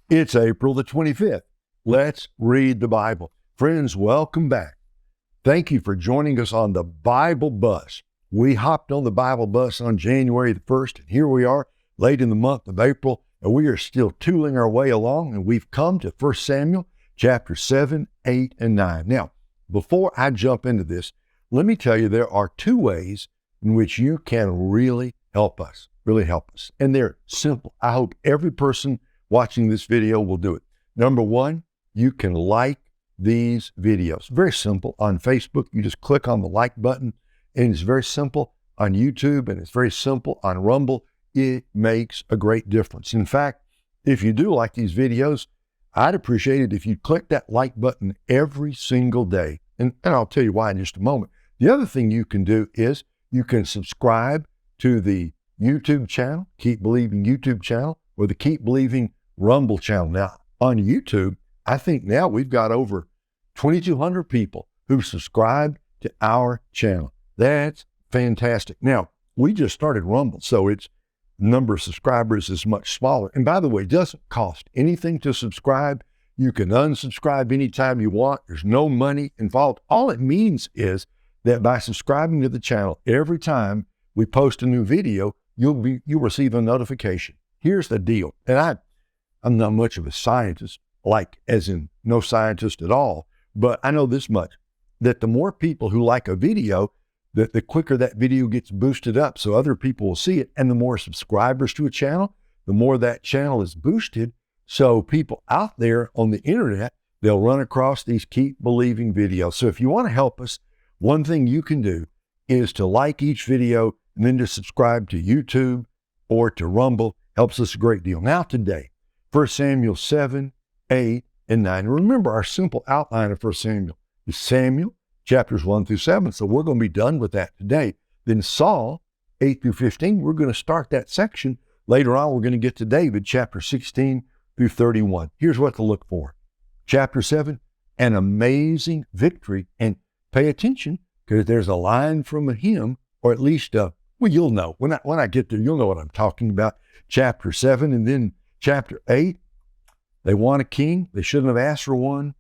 It's April the 25th. Let's read the Bible. Friends, welcome back. Thank you for joining us on the Bible bus. We hopped on the Bible bus on January the 1st, and here we are late in the month of April, and we are still tooling our way along, and we've come to 1 Samuel chapter 7, 8, and 9. Now, before I jump into this, let me tell you there are two ways in which you can really help us. And they're simple. I hope every person watching this video will do it. Number one, you can like these videos. Very simple. On Facebook, you just click on the like button, and it's very simple on YouTube, and it's very simple on Rumble. It makes a great difference. In fact, if you do like these videos, I'd appreciate it if you click that like button every single day. And I'll tell you why in just a moment. The other thing you can do is you can subscribe to the YouTube channel, Keep Believing YouTube channel, or the Keep Believing Rumble channel. Now, on YouTube, I think now we've got over 2,200 people who've subscribed to our channel. That's fantastic. Now, we just started Rumble, so its number of subscribers is much smaller. And by the way, it doesn't cost anything to subscribe. You can unsubscribe anytime you want. There's no money involved. All it means is that by subscribing to the channel, every time we post a new video, you'll receive a notification. Here's the deal. And I'm not much of a scientist, like as in no scientist at all, but I know this much, that the more people who like a video, the quicker that video gets boosted up so other people will see it. And the more subscribers to a channel, the more that channel is boosted. So people out there on the internet, they'll run across these Keep Believing videos. So if you want to help us, one thing you can do is to like each video and then to subscribe to YouTube or to Rumble. Helps us a great deal. Now today, 1 Samuel 7, 8, and 9. Remember, our simple outline of 1 Samuel is Samuel, chapters 1 through 7. So we're going to be done with that today. Then Saul, 8 through 15, we're going to start that section. Later on, we're going to get to David, chapter 16 through 31. Here's what to look for. Chapter 7, an amazing victory. And pay attention, because there's a line from a hymn, or at least, you'll know. When I get there, you'll know what I'm talking about. Chapter 7, and then chapter 8, they want a king. They shouldn't have asked for one.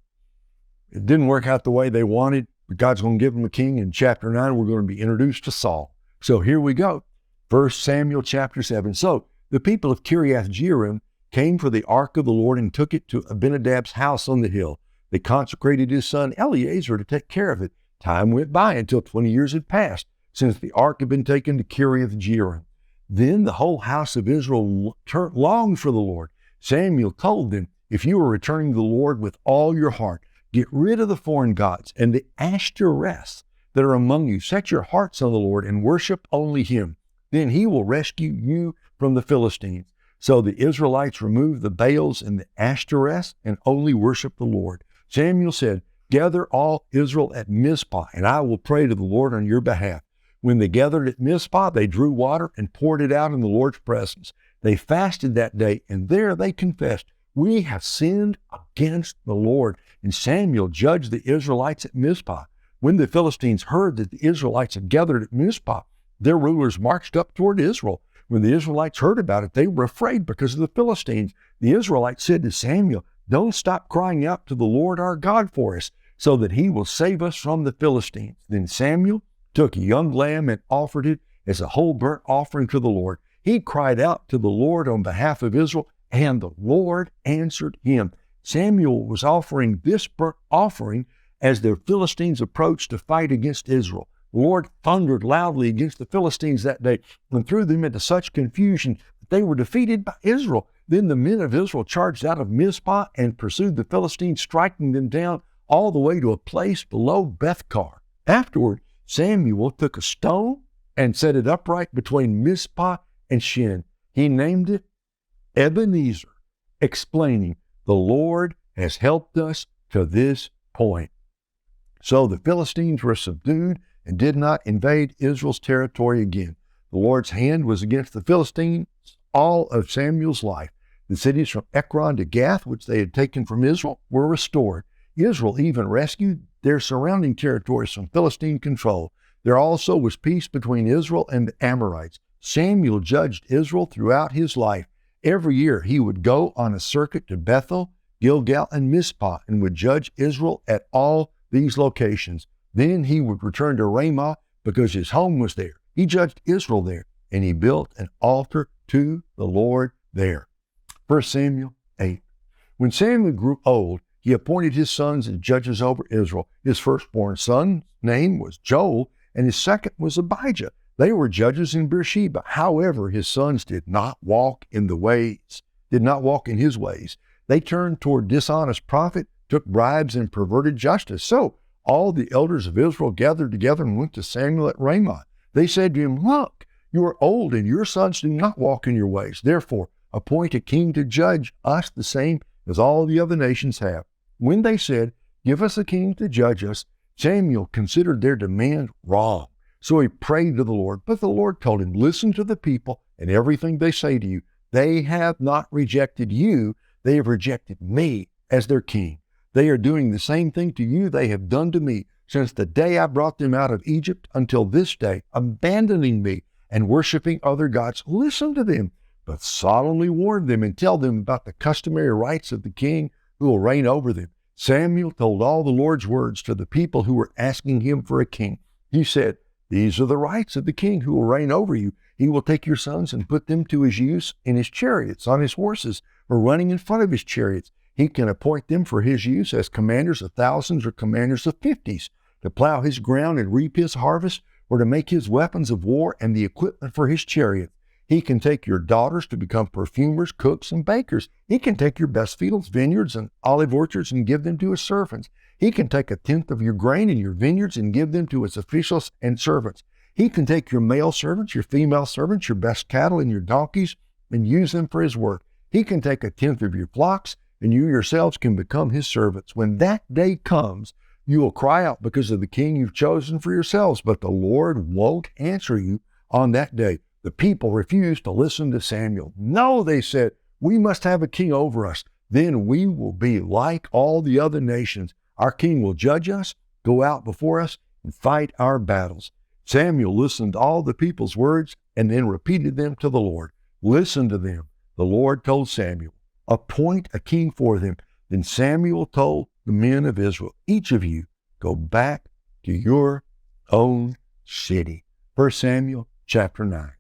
It didn't work out the way they wanted, but God's going to give them a king. In chapter 9, we're going to be introduced to Saul. So here we go. 1 Samuel chapter 7. So the people of Kiriath Jearim came for the ark of the Lord and took it to Abinadab's house on the hill. They consecrated his son Eleazar to take care of it. Time went by until 20 years had passed since the ark had been taken to Kiriath Jearim. Then the whole house of Israel longed for the Lord. Samuel told them, if you are returning to the Lord with all your heart, get rid of the foreign gods and the Ashtoreths that are among you. Set your hearts on the Lord and worship only him. Then he will rescue you from the Philistines. So the Israelites removed the Baals and the Ashtoreths and only worshiped the Lord. Samuel said, gather all Israel at Mizpah, and I will pray to the Lord on your behalf. When they gathered at Mizpah, they drew water and poured it out in the Lord's presence. They fasted that day, and there they confessed, we have sinned against the Lord. And Samuel judged the Israelites at Mizpah. When the Philistines heard that the Israelites had gathered at Mizpah, their rulers marched up toward Israel. When the Israelites heard about it, they were afraid because of the Philistines. The Israelites said to Samuel, don't stop crying out to the Lord our God for us, so that he will save us from the Philistines. Then Samuel took a young lamb and offered it as a whole burnt offering to the Lord. He cried out to the Lord on behalf of Israel, and the Lord answered him. Samuel was offering this burnt offering as the Philistines approached to fight against Israel. The Lord thundered loudly against the Philistines that day and threw them into such confusion that they were defeated by Israel. Then the men of Israel charged out of Mizpah and pursued the Philistines, striking them down all the way to a place below Bethkar. Afterward, Samuel took a stone and set it upright between Mizpah and Shin. He named it Ebenezer, explaining, the Lord has helped us to this point. So the Philistines were subdued and did not invade Israel's territory again. The Lord's hand was against the Philistines all of Samuel's life. The cities from Ekron to Gath, which they had taken from Israel, were restored. Israel even rescued their surrounding territories from Philistine control. There also was peace between Israel and the Amorites. Samuel judged Israel throughout his life. Every year he would go on a circuit to Bethel, Gilgal, and Mizpah, and would judge Israel at all these locations. Then he would return to Ramah because his home was there. He judged Israel there, and he built an altar to the Lord there. 1 Samuel 8. When Samuel grew old, he appointed his sons as judges over Israel. His firstborn son's name was Joel, and his second was Abijah. They were judges in Beersheba. However, his sons did not walk in his ways. They turned toward dishonest profit, took bribes, and perverted justice. So all the elders of Israel gathered together and went to Samuel at Ramah. They said to him, "Look, you are old, and your sons do not walk in your ways. Therefore, appoint a king to judge us the same as all the other nations have." When they said, "Give us a king to judge us," Samuel considered their demand wrong. So he prayed to the Lord. But the Lord told him, "Listen to the people and everything they say to you. They have not rejected you. They have rejected me as their king. They are doing the same thing to you they have done to me since the day I brought them out of Egypt until this day, abandoning me and worshiping other gods. Listen to them, but solemnly warn them and tell them about the customary rights of the king who will reign over them." Samuel told all the Lord's words to the people who were asking him for a king. He said, "These are the rights of the king who will reign over you. He will take your sons and put them to his use in his chariots, on his horses, or running in front of his chariots. He can appoint them for his use as commanders of thousands or commanders of 50s, to plow his ground and reap his harvest, or to make his weapons of war and the equipment for his chariots. He can take your daughters to become perfumers, cooks, and bakers. He can take your best fields, vineyards, and olive orchards and give them to his servants. He can take a tenth of your grain in your vineyards and give them to his officials and servants. He can take your male servants, your female servants, your best cattle, and your donkeys and use them for his work. He can take a tenth of your flocks, and you yourselves can become his servants. When that day comes, you will cry out because of the king you've chosen for yourselves, but the Lord won't answer you on that day." The people refused to listen to Samuel. "No," they said, "we must have a king over us. Then we will be like all the other nations. Our king will judge us, go out before us, and fight our battles." Samuel listened to all the people's words and then repeated them to the Lord. "Listen to them." The Lord told Samuel, "Appoint a king for them." Then Samuel told the men of Israel, "Each of you go back to your own city." 1 Samuel chapter 9.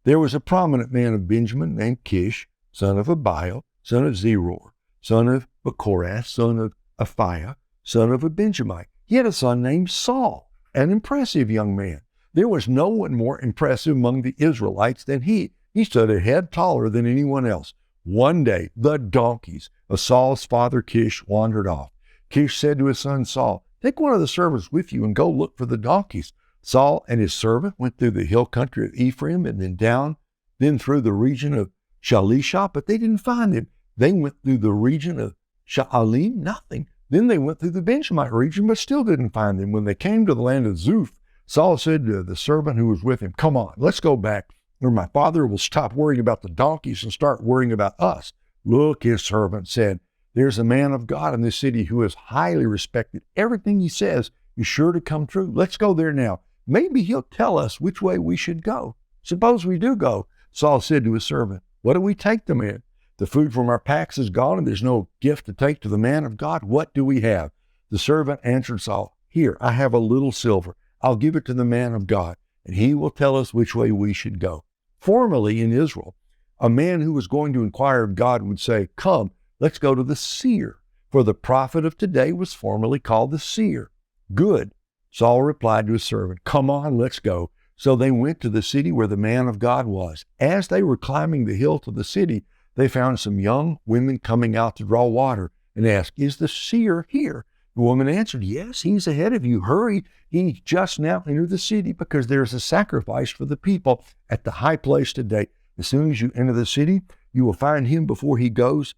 There was a prominent man of Benjamin named Kish, son of Abiel, son of Zeror, son of Bechorath, son of Aphiah, son of a Benjamite. He had a son named Saul, an impressive young man. There was no one more impressive among the Israelites than he. He stood a head taller than anyone else. One day, the donkeys of Saul's father Kish wandered off. Kish said to his son Saul, "Take one of the servants with you and go look for the donkeys." Saul and his servant went through the hill country of Ephraim and then through the region of Shalisha, but they didn't find him. They went through the region of Sha'alim, nothing. Then they went through the Benjamite region, but still didn't find him. When they came to the land of Zuph, Saul said to the servant who was with him, "Come on, let's go back, or my father will stop worrying about the donkeys and start worrying about us." "Look," his servant said, "there's a man of God in this city who is highly respected. Everything he says is sure to come true. Let's go there now. Maybe he'll tell us which way we should go." "Suppose we do go," Saul said to his servant. "What do we take the man? The food from our packs is gone, and there's no gift to take to the man of God. What do we have?" The servant answered Saul, "Here, I have a little silver. I'll give it to the man of God, and he will tell us which way we should go." Formerly in Israel, a man who was going to inquire of God would say, "Come, let's go to the seer," for the prophet of today was formerly called the seer. "Good," Saul replied to his servant, "Come on, let's go." So they went to the city where the man of God was. As they were climbing the hill to the city, they found some young women coming out to draw water and asked, "Is the seer here?" The woman answered, "Yes, he's ahead of you. Hurry, he just now entered the city because there's a sacrifice for the people at the high place today. As soon as you enter the city, you will find him before he goes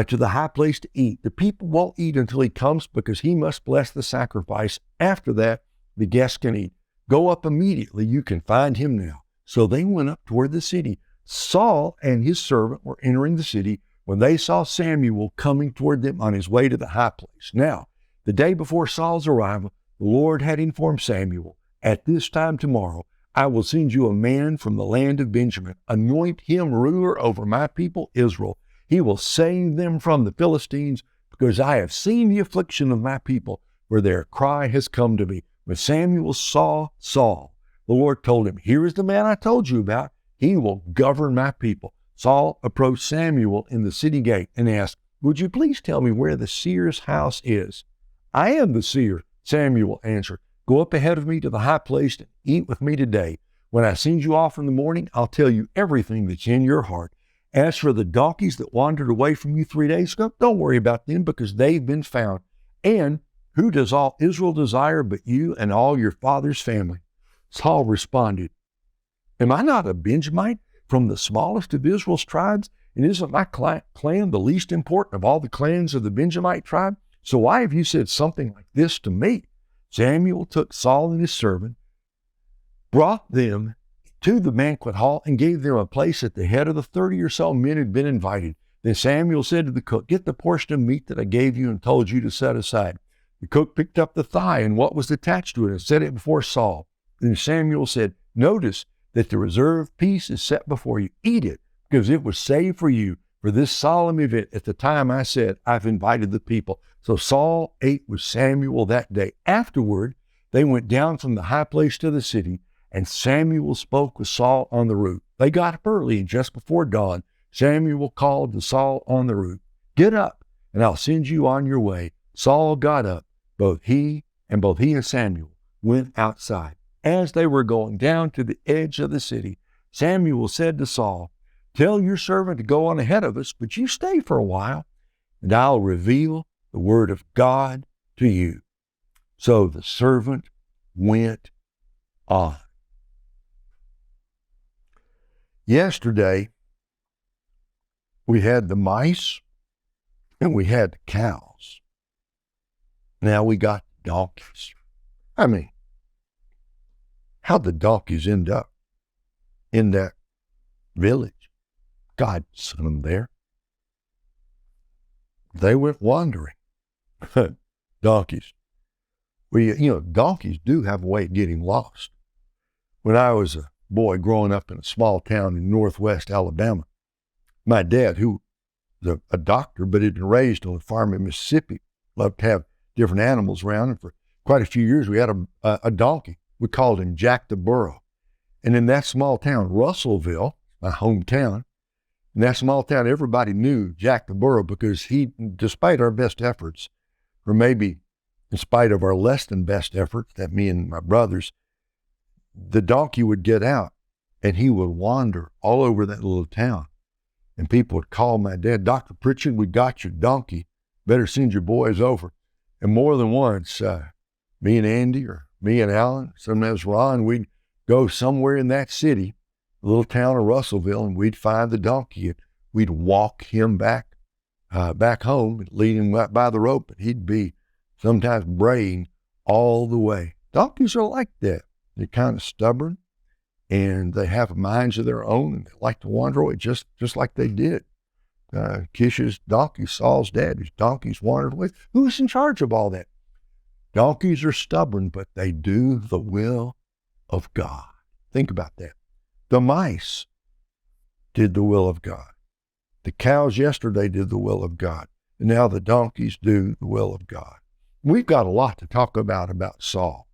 to the high place to eat. The people won't eat until he comes because he must bless the sacrifice. After that, the guests can eat. Go up immediately. You can find him now." So they went up toward the city. Saul and his servant were entering the city when they saw Samuel coming toward them on his way to the high place. Now, the day before Saul's arrival, the Lord had informed Samuel, "At this time tomorrow, I will send you a man from the land of Benjamin. Anoint him ruler over my people Israel. He will save them from the Philistines, because I have seen the affliction of my people, where their cry has come to me. When Samuel saw Saul, the Lord told him, here is the man I told you about. He will govern my people. Saul approached Samuel in the city gate and asked, would you please tell me where the seer's house is? I am the seer, Samuel answered. Go up ahead of me to the high place and eat with me today. When I send you off in the morning, I'll tell you everything that's in your heart. As for the donkeys that wandered away from you 3 days ago, don't worry about them, because they've been found. And who does all Israel desire but you and all your father's family? Saul responded, am I not a Benjamite from the smallest of Israel's tribes? And isn't my clan the least important of all the clans of the Benjamite tribe? So why have you said something like this to me? Samuel took Saul and his servant, brought them to the banquet hall, and gave them a place at the head of the 30 or so men who had been invited. Then Samuel said to the cook, get the portion of meat that I gave you and told you to set aside. The cook picked up the thigh and what was attached to it and set it before Saul. Then Samuel said, notice that the reserved piece is set before you. Eat it, because it was saved for you for this solemn event at the time I said, I've invited the people. So Saul ate with Samuel that day. Afterward, they went down from the high place to the city, and Samuel spoke with Saul on the roof. They got up early, and just before dawn, Samuel called to Saul on the roof, get up, and I'll send you on your way. Saul got up. Both he and Samuel went outside. As they were going down to the edge of the city, Samuel said to Saul, tell your servant to go on ahead of us, but you stay for a while, and I'll reveal the word of God to you. So the servant went on. Yesterday, we had the mice and we had the cows. Now we got donkeys. I mean, how'd the donkeys end up in that village? God sent them there. They went wandering. Donkeys. Donkeys do have a way of getting lost. When I was a boy growing up in a small town in northwest Alabama, my dad, who was a doctor but had been raised on a farm in Mississippi, loved to have different animals around, and for quite a few years we had a donkey. We called him Jack the Burro. And in that small town, Russellville, my hometown, in that small town, everybody knew Jack the Burro because he, despite our best efforts, or maybe in spite of our less than best efforts, that me and my brothers, the donkey would get out and he would wander all over that little town. And people would call my dad, Dr. Pritchard, we got your donkey. Better send your boys over. And more than once, me and Andy or me and Alan, sometimes Ron, we'd go somewhere in that city, the little town of Russellville, and we'd find the donkey and we'd walk him back home and lead him right by the rope, and he'd be sometimes braying all the way. Donkeys are like that. They're kind of stubborn, and they have minds of their own, and they like to wander away just like they did. Kish's donkey, Saul's dad, his donkeys wandered away. Who's in charge of all that? Donkeys are stubborn, but they do the will of God. Think about that. The mice did the will of God. The cows yesterday did the will of God. And now the donkeys do the will of God. We've got a lot to talk about Saul.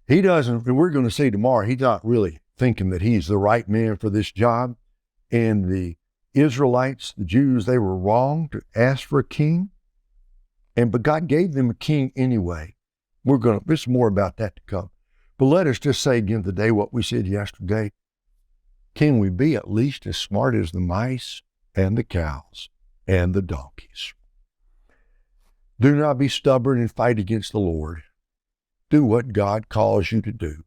He doesn't, and we're going to see tomorrow, he's not really thinking that he's the right man for this job. And the Israelites, the Jews, they were wrong to ask for a king. But God gave them a king anyway. There's more about that to come. But let us just say again today what we said yesterday. Can we be at least as smart as the mice and the cows and the donkeys? Do not be stubborn and fight against the Lord. Do what God calls you to do.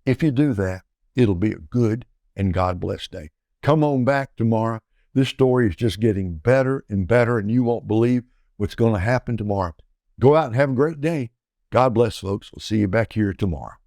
If you do that, it'll be a good and God-blessed day. Come on back tomorrow. This story is just getting better and better, and you won't believe what's going to happen tomorrow. Go out and have a great day. God bless, folks. We'll see you back here tomorrow.